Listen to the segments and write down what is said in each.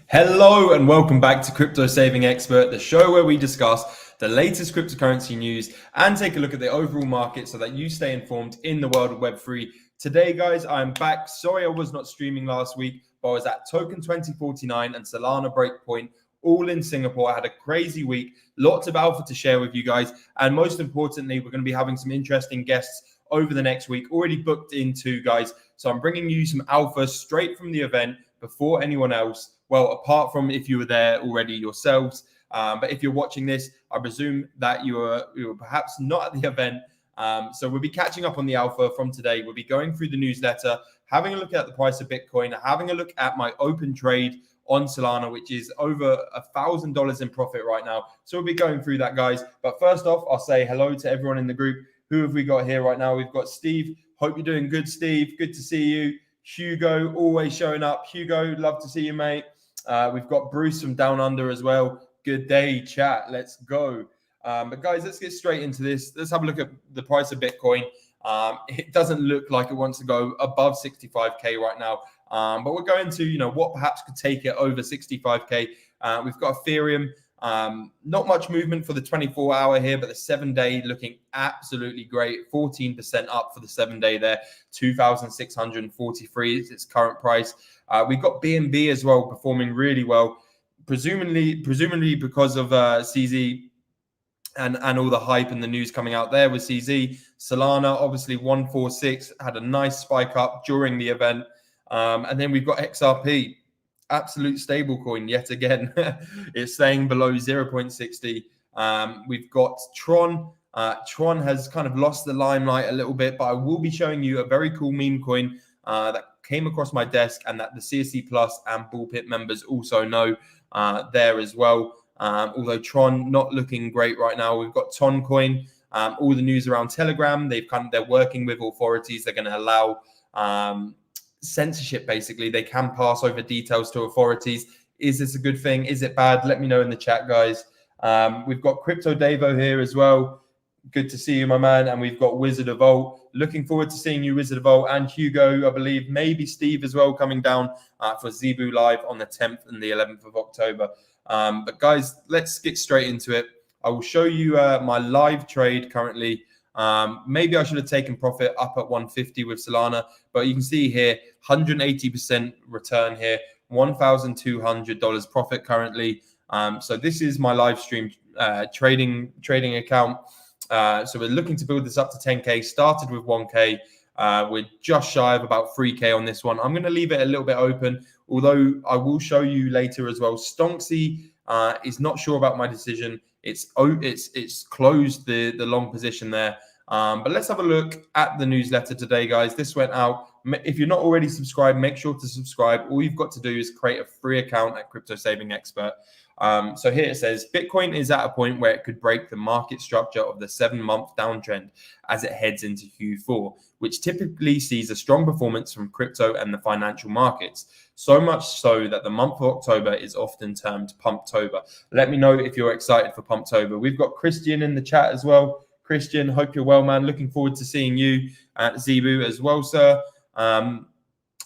Hello and welcome back to Crypto Saving Expert, the show where we discuss the latest cryptocurrency news and take a look at the overall market so that you stay informed in the world of Web3. Today, guys, I'm back. Sorry I was not streaming last week, but I was at Token 2049 and Solana Breakpoint, all in Singapore. I had a crazy week, lots of alpha to share with you guys, and most importantly, we're going to be having some interesting guests over the next week, already booked into, guys. So I'm bringing you some alpha straight from the event before anyone else. Well, apart from if you were there already yourselves. But if you're watching this, I presume that you were perhaps not at the event. So we'll be catching up on the alpha from today. We'll be going through the newsletter, having a look at the price of Bitcoin, having a look at my open trade on Solana, which is over $1,000 in profit right now. So we'll be going through that, guys. But first off, I'll say hello to everyone in the group. Who have we got here right now? We've got Steve. Hope you're doing good, Steve. Good to see you. Hugo, always showing up. Hugo, love to see you, mate. We've got Bruce from Down Under as well. Good day, chat. Let's go. But guys, let's get straight into this. Let's have a look at the price of Bitcoin. It doesn't look like it wants to go above 65K right now. But we're going to, what perhaps could take it over 65K. We've got Ethereum. Not much movement for the 24-hour here, but the 7-day looking absolutely great. 14% up for the 7-day there. 2,643 is its current price. We've got BNB as well performing really well, presumably because of CZ and all the hype and the news coming out there with CZ. Solana, obviously 146, had a nice spike up during the event. And then we've got XRP, absolute stable coin yet again. It's staying below 0.60. We've got Tron. Tron has kind of lost the limelight a little bit, but I will be showing you a very cool meme coin that came across my desk and that the CSC Plus and Bullpit members also know there as well. Although Tron not looking great right now. We've got Toncoin. All the news around Telegram. They're working with authorities. They're going to allow censorship. Basically, they can pass over details to authorities. Is this a good thing? Is it bad? Let me know in the chat, guys. We've got Crypto Davo here as well. Good to see you, my man. And we've got Wizard of Volt. Looking forward to seeing you, Wizard of Volt, and Hugo, I believe, maybe Steve as well, coming down for Zebu Live on the 10th and the 11th of October. But guys, let's get straight into it. I will show you my live trade currently. Maybe I should have taken profit up at 150 with Solana, but you can see here 180% return here, $1,200 profit currently. So this is my live stream trading account. So we're looking to build this up to 10K, started with 1K. We're just shy of about 3K on this one. I'm going to leave it a little bit open, although I will show you later as well. Stonksy is not sure about my decision. It's closed the long position there. But let's have a look at the newsletter today, guys. This went out. If you're not already subscribed, make sure to subscribe. All you've got to do is create a free account at Crypto Saving Expert. So here it says, Bitcoin is at a point where it could break the market structure of the 7-month downtrend as it heads into Q4, which typically sees a strong performance from crypto and the financial markets. So much so that the month of October is often termed Pumptober. Let me know if you're excited for Pumptober. We've got Christian in the chat as well. Christian, hope you're well, man. Looking forward to seeing you at Zebu as well, sir.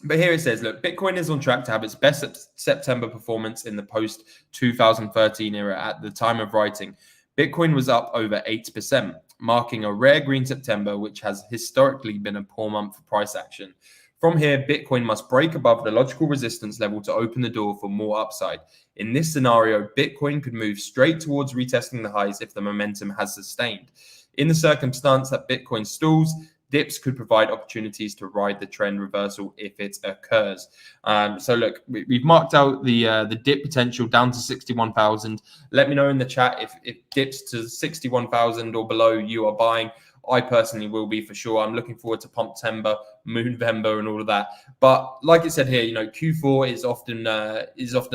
But here it says, look, Bitcoin is on track to have its best September performance in the post-2013 era at the time of writing. Bitcoin was up over 8%, marking a rare green September, which has historically been a poor month for price action. From here, Bitcoin must break above the logical resistance level to open the door for more upside. In this scenario, Bitcoin could move straight towards retesting the highs if the momentum has sustained. In the circumstance that Bitcoin stalls, dips could provide opportunities to ride the trend reversal if it occurs. So look, we've marked out the dip potential down to 61,000. Let me know in the chat if dips to 61,000 or below you are buying. I personally will be for sure. I'm looking forward to Pumptember, Moonvember, and all of that. But like I said here, Q4 is often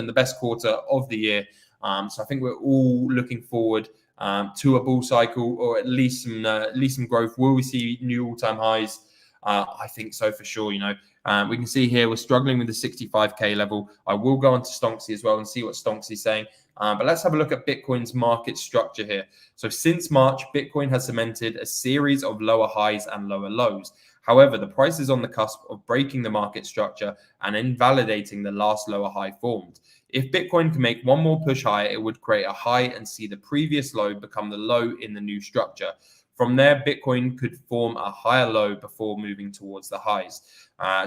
the best quarter of the year. So I think we're all looking forward to a bull cycle, or at least some growth. Will we see new all-time highs? I think so for sure. We can see here we're struggling with the 65K level. I will go on to Stonksy as well and see what Stonksy's saying. But let's have a look at Bitcoin's market structure here. So since March, Bitcoin has cemented a series of lower highs and lower lows. However, the price is on the cusp of breaking the market structure and invalidating the last lower high formed. If Bitcoin can make one more push higher, it would create a high and see the previous low become the low in the new structure. From there, Bitcoin could form a higher low before moving towards the highs.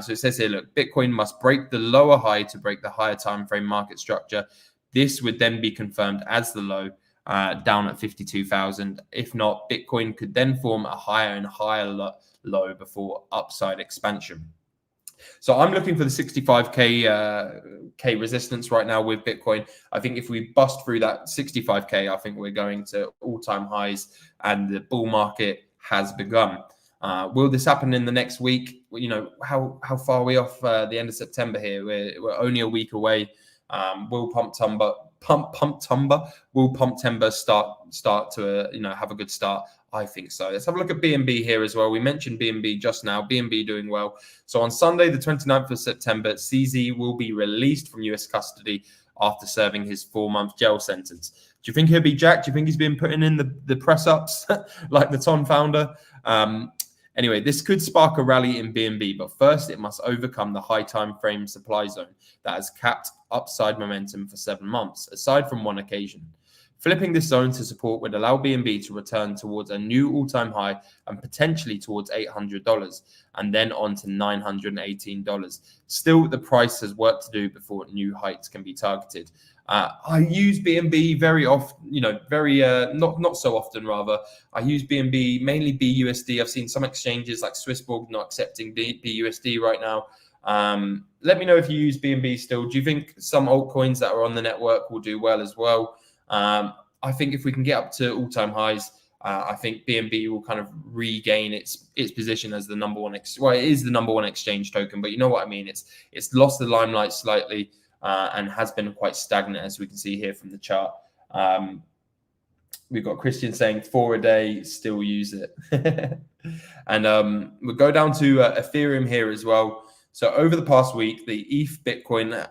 So it says here, look, Bitcoin must break the lower high to break the higher time frame market structure. This would then be confirmed as the low down at 52,000. If not, Bitcoin could then form a higher and higher low before upside expansion. So I'm looking for the 65k resistance right now with Bitcoin. I think if we bust through that 65k, I think we're going to all-time highs and the bull market has begun. Will this happen in the next week? You know, how far are we off the end of September here? We're only a week away. Will Pump Timber start to have a good start? I think so. Let's have a look at BNB here as well. We mentioned BNB just now. BNB doing well. So on Sunday, the 29th of September, CZ will be released from US custody after serving his 4-month jail sentence. Do you think he'll be jacked? Do you think he's been putting in the press ups like the Ton founder? Anyway, this could spark a rally in BNB, but first it must overcome the high time frame supply zone that has capped upside momentum for 7 months, aside from one occasion. Flipping this zone to support would allow BNB to return towards a new all-time high and potentially towards $800 and then on to $918. Still, the price has work to do before new heights can be targeted. I use BNB very often, not so often rather. I use BNB, mainly BUSD. I've seen some exchanges like Swissborg not accepting BUSD right now. Let me know if you use BNB still. Do you think some altcoins that are on the network will do well as well? I think if we can get up to all-time highs, I think BNB will kind of regain its position as the number one. It is the number one exchange token, but you know what I mean. It's lost the limelight slightly and has been quite stagnant, as we can see here from the chart. We've got Christian saying 4 a day, still use it. And we'll go down to Ethereum here as well. So over the past week, the ETH Bitcoin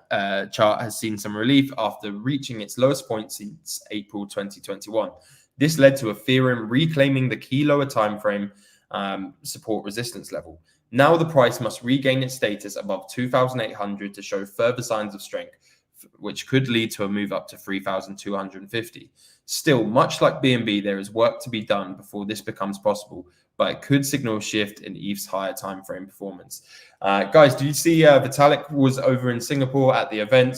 chart has seen some relief after reaching its lowest point since April 2021. This led to Ethereum reclaiming the key lower time frame support resistance level. Now the price must regain its status above 2,800 to show further signs of strength, which could lead to a move up to 3,250. Still, much like BNB, there is work to be done before this becomes possible, but it could signal a shift in ETH's higher time frame performance. Guys, do you see Vitalik was over in Singapore at the event?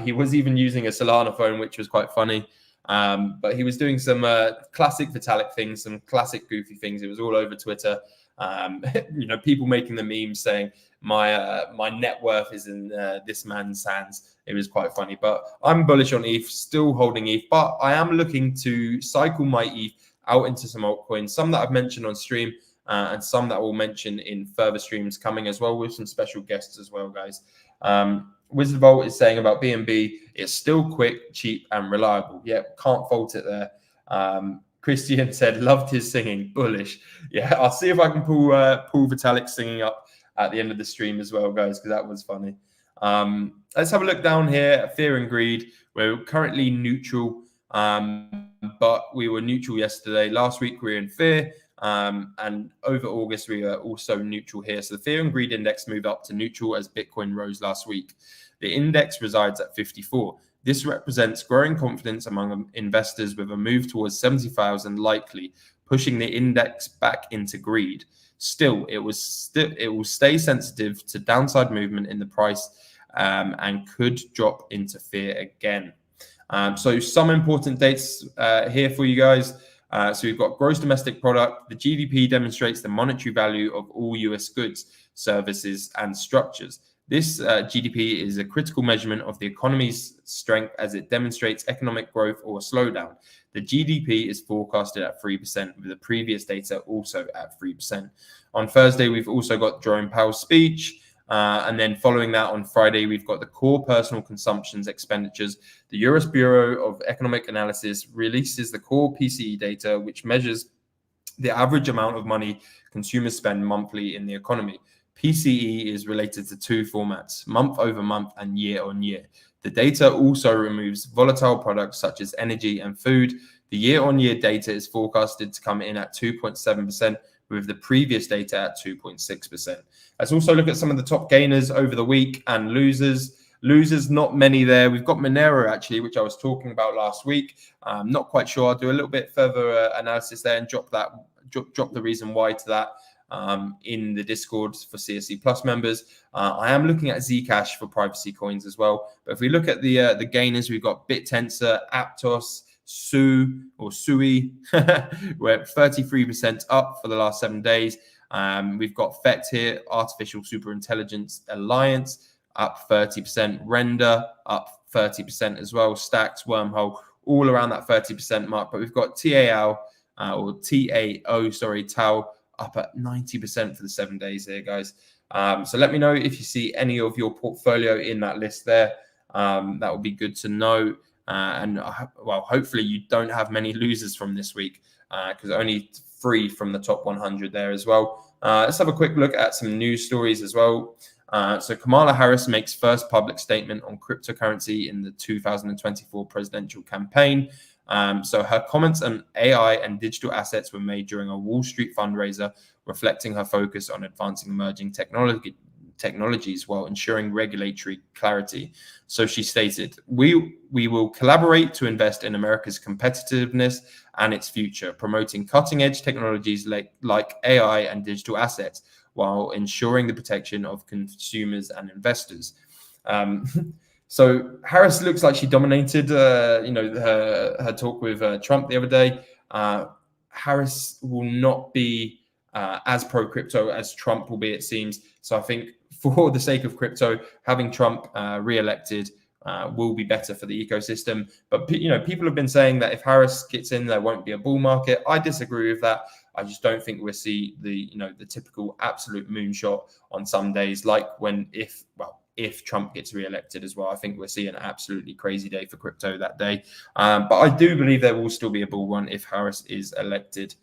He was even using a Solana phone, which was quite funny. But he was doing some classic Vitalik things, some classic goofy things. It was all over Twitter. People making the memes saying my net worth is in this man's hands. It was quite funny, but I'm bullish on ETH, still holding ETH, but I am looking to cycle my ETH out into some altcoins, some that I've mentioned on stream and some that we'll mention in further streams coming as well with some special guests as well, guys. Wizard Vault is saying about BNB, it's still quick, cheap, and reliable. Yeah, can't fault it there. Christian said, loved his singing, bullish. Yeah, I'll see if I can pull Vitalik singing up at the end of the stream as well, guys, because that was funny. Let's have a look down here. Fear and greed. We're currently neutral, but we were neutral yesterday. Last week we were in fear, and over August we are also neutral here. So the fear and greed index moved up to neutral as Bitcoin rose last week. The index resides at 54. This represents growing confidence among investors with a move towards 70,000 likely, pushing the index back into greed. Still, it will stay sensitive to downside movement in the price and could drop into fear again. So some important dates here for you guys. So we've got gross domestic product. The GDP demonstrates the monetary value of all US goods, services, and structures. This GDP is a critical measurement of the economy's strength as it demonstrates economic growth or slowdown. The GDP is forecasted at 3%, with the previous data also at 3%. On Thursday, we've also got Jerome Powell's speech. And then following that on Friday, we've got the core personal consumptions expenditures. The US Bureau of Economic Analysis releases the core PCE data, which measures the average amount of money consumers spend monthly in the economy. PCE is related to two formats, month over month and year on year. The data also removes volatile products such as energy and food. The year on year data is forecasted to come in at 2.7%, with the previous data at 2.6%. Let's also look at some of the top gainers over the week and losers. Losers, not many there. We've got Monero actually, which I was talking about last week. Not quite sure. I'll do a little bit further analysis there and drop the reason why to that in the Discord for CSC Plus members. I am looking at Zcash for privacy coins as well. But if we look at the gainers, we've got BitTensor, Aptos, Sui, we're 33% up for the last 7 days. We've got FET here, Artificial Superintelligence Alliance, up 30%, Render up 30% as well, Stacks, Wormhole, all around that 30% mark. But we've got TAO, Tau, up at 90% for the 7 days here, guys. So let me know if you see any of your portfolio in that list there. That would be good to know. And well, hopefully you don't have many losers from this week, because only 3 from the top 100 there as well. Let's have a quick look at some news stories as well. So Kamala Harris makes first public statement on cryptocurrency in the 2024 presidential campaign. So her comments on AI and digital assets were made during a Wall Street fundraiser, reflecting her focus on advancing emerging technologies while ensuring regulatory clarity. So she stated, we will collaborate to invest in America's competitiveness and its future, promoting cutting-edge technologies like AI and digital assets, while ensuring the protection of consumers and investors. So Harris looks like she dominated, her talk with Trump the other day. Harris will not be as pro-crypto as Trump will be, it seems. So I think for the sake of crypto, having Trump re-elected will be better for the ecosystem. But people have been saying that if Harris gets in, there won't be a bull market. I disagree with that. I just don't think we'll see the typical absolute moonshot on some days, like if Trump gets re-elected as well. I think we'll see an absolutely crazy day for crypto that day. But I do believe there will still be a bull run if Harris is elected.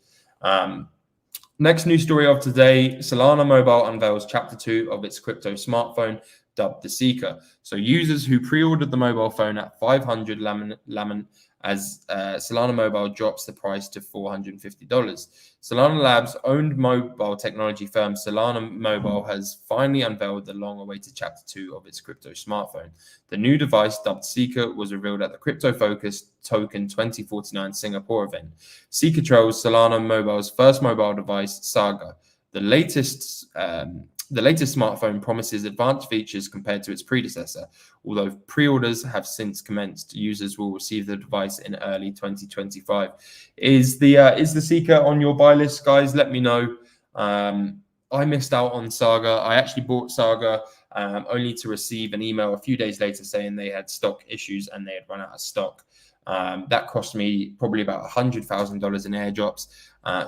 Next news story of today, Solana Mobile unveils Chapter 2 of its crypto smartphone, dubbed the Seeker. So users who pre-ordered the mobile phone at 500 Lamont as Solana Mobile drops the price to $450. Solana Labs' owned mobile technology firm Solana Mobile has finally unveiled the long-awaited Chapter 2 of its crypto smartphone. The new device, dubbed Seeker, was revealed at the crypto-focused Token 2049 Singapore event. Seeker trails Solana Mobile's first mobile device, Saga. The latest smartphone promises advanced features compared to its predecessor. Although pre-orders have since commenced, users will receive the device in early 2025. Is the Seeker on your buy list, guys? Let me know. I missed out on Saga. I actually bought Saga only to receive an email a few days later saying they had stock issues and they had run out of stock. That cost me probably about $100,000 in airdrops.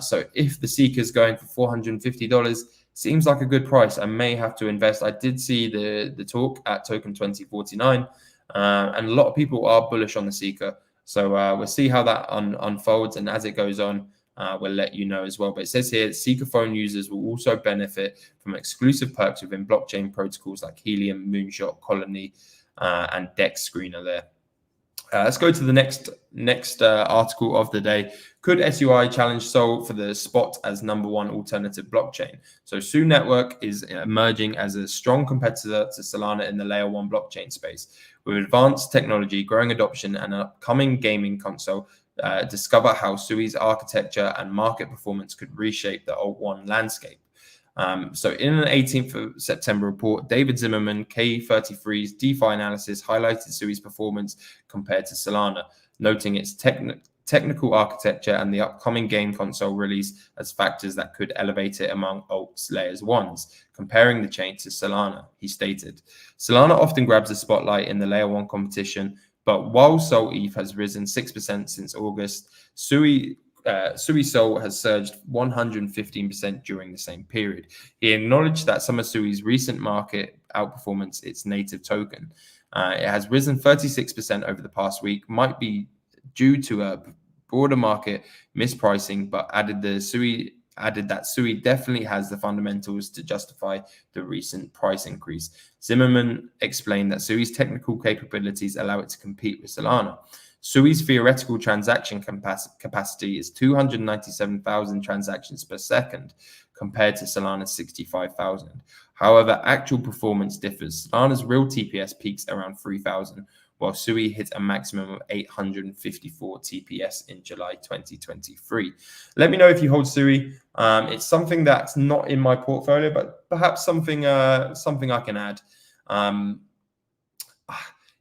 So if the Seeker is going for $450, seems like a good price. I may have to invest. I did see the talk at Token 2049, and a lot of people are bullish on the Seeker. So we'll see how that unfolds, and as it goes on, we'll let you know as well. But it says here, Seeker phone users will also benefit from exclusive perks within blockchain protocols like Helium, Moonshot, Colony, and Dex Screener there. Let's go to the next article of the day. Could SUI challenge Sol for the spot as #1 alternative blockchain? So Su Network is emerging as a strong competitor to Solana in the Layer 1 blockchain space. With advanced technology, growing adoption, and an upcoming gaming console, discover how Sui's architecture and market performance could reshape the Alt1 landscape. So in an 18th of September report, David Zimmerman, K33's DeFi analysis, highlighted Sui's performance compared to Solana, noting its technical architecture and the upcoming game console release as factors that could elevate it among Alt's Layers 1s. Comparing the chain to Solana, he stated, Solana often grabs the spotlight in the Layer 1 competition, but while Sol ETH has risen 6% since August, Sui Sol has surged 115% during the same period. He acknowledged that some of Sui's recent market outperformance its native token. It has risen 36% over the past week, might be due to a broader market mispricing, but added that Sui definitely has the fundamentals to justify the recent price increase. Zimmerman explained that Sui's technical capabilities allow it to compete with Solana. Sui's theoretical transaction capacity is 297,000 transactions per second compared to Solana's 65,000. However, actual performance differs. Solana's real TPS peaks around 3,000, while Sui hit a maximum of 854 TPS in July 2023. Let me know if you hold Sui. It's something that's not in my portfolio, but perhaps something I can add.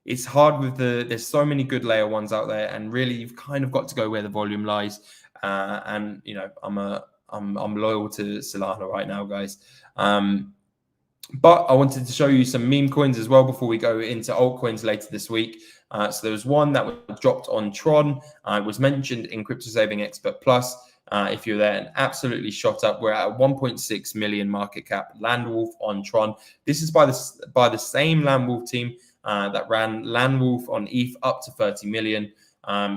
It's hard with there's so many good layer ones out there, and really you've kind of got to go where the volume lies. And you know, I'm loyal to Solana right now, guys. But I wanted to show you some meme coins as well before we go into altcoins later this week. So there was one that was dropped on Tron. It was mentioned in Crypto Saving Expert Plus. If you're there, and absolutely shot up. We're at a 1.6 million market cap. Landwolf on Tron. This is by the same Landwolf team that ran Landwolf on ETH up to 30 million.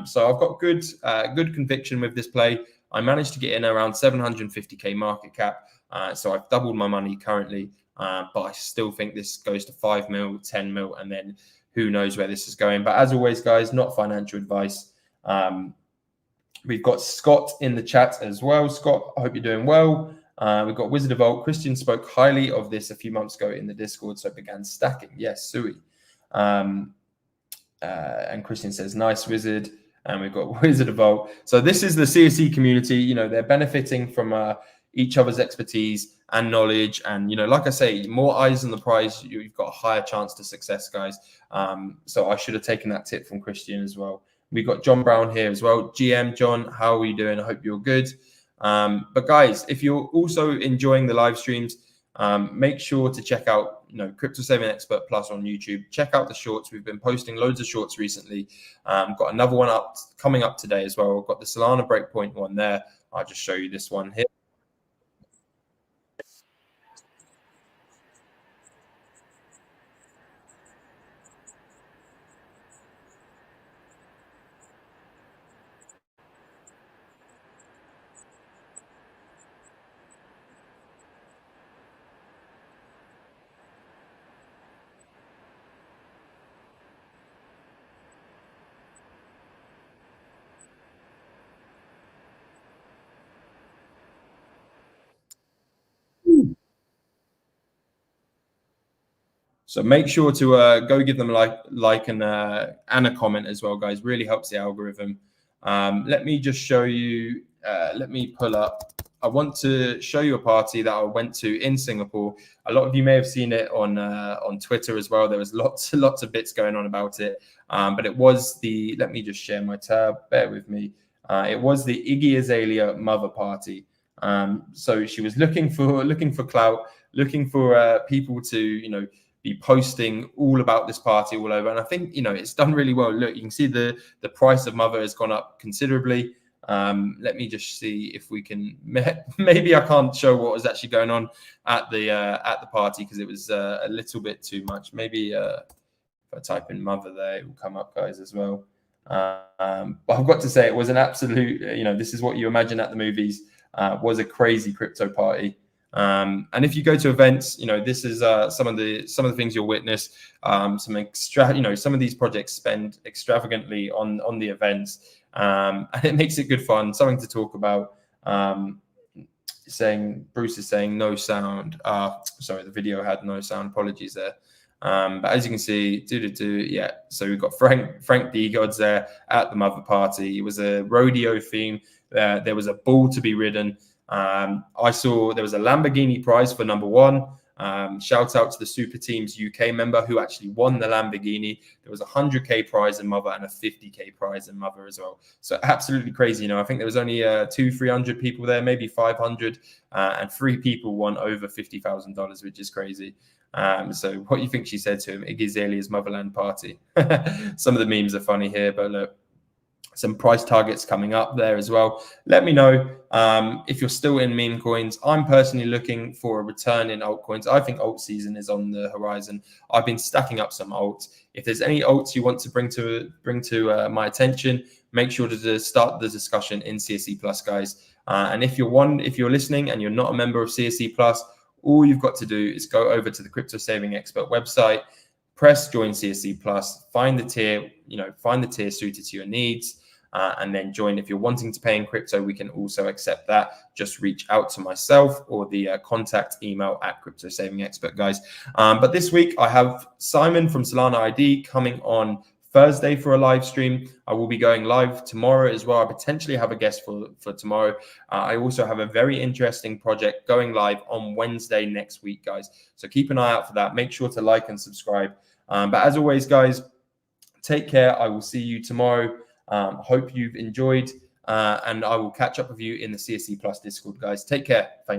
So I've got good conviction with this play. I managed to get in around 750k market cap. So I've doubled my money currently. But I still think this goes to 5 mil, 10 mil, and then who knows where this is going. But as always, guys, not financial advice. We've got Scott in the chat as well. Scott, I hope you're doing well. We've got Wizard of Alt. Christian spoke highly of this a few months ago in the Discord, so it began stacking. Yes, Sui. And Christian says, nice, Wizard. And we've got Wizard of Alt. So this is the CSE community. You know, they're benefiting from each other's expertise and knowledge, and you know, like I say, more eyes on the prize, you've got a higher chance to success, guys. So I should have taken that tip from Christian as well. We've got John Brown here as well. GM John, how are you doing? I hope you're good. But guys, if you're also enjoying the live streams, make sure to check out, you know, Crypto Saving Expert Plus on YouTube. Check out the shorts. We've been posting loads of shorts recently. Got another one coming up today as well. I've got the Solana Breakpoint one there. I'll just show you this one here. So make sure to go give them a like and a comment as well, guys. Really helps the algorithm. Let me just show you. Let me pull up. I want to show you a party that I went to in Singapore. A lot of you may have seen it on Twitter as well. There was lots of bits going on about it. But it was the. Let me just share my tab. Bear with me. It was the Iggy Azalea mother party. So she was looking for clout, looking for people to, you know, be posting all about this party all over. And I think, you know, it's done really well. Look, you can see the price of Mother has gone up considerably. Let me just see if we can, maybe I can't show what was actually going on at the party because it was a little bit too much. Maybe if I type in Mother there, it will come up, guys, as well. But I've got to say, it was an absolute, you know, this is what you imagine at the movies. Was a crazy crypto party. And if you go to events, you know, this is some of the things you'll witness. Some of these projects spend extravagantly on the events, and it makes it good fun, something to talk about. Bruce is saying no sound. Sorry, the video had no sound. Apologies there. But as you can see, yeah. So we've got Frank D Gods there at the mother party. It was a rodeo theme. There was a bull to be ridden. I saw there was a Lamborghini prize for number one. Shout out to the Super Teams UK member who actually won the Lamborghini. There was a 100k prize in mother and a 50k prize in mother as well. So absolutely crazy. You know, I think there was only 200-300 people there, maybe 500, and 3 people won over $50,000, which is crazy. So what do you think she said to him? Iggy Azalea's motherland party. Some of the memes are funny here, but look, some price targets coming up there as well. Let me know if you're still in meme coins. I'm personally looking for a return in altcoins. I think alt season is on the horizon. I've been stacking up some alts. If there's any alts you want to bring to my attention, make sure to start the discussion in CSE Plus, guys. And if you're listening and you're not a member of CSE Plus, all you've got to do is go over to the Crypto Saving Expert website, press join CSC Plus, find the tier, find the tier suited to your needs, and then join. If you're wanting to pay in crypto, we can also accept that. Just reach out to myself or the contact email at Crypto Saving Expert, guys. But this week I have Simon from Solana ID coming on Thursday for a live stream. I will be going live tomorrow as well. I potentially have a guest for tomorrow. I also have a very interesting project going live on Wednesday next week, guys. So keep an eye out for that. Make sure to like and subscribe. But as always, guys, take care. I will see you tomorrow. Hope you've enjoyed, and I will catch up with you in the CSC Plus Discord, guys. Take care. Thanks.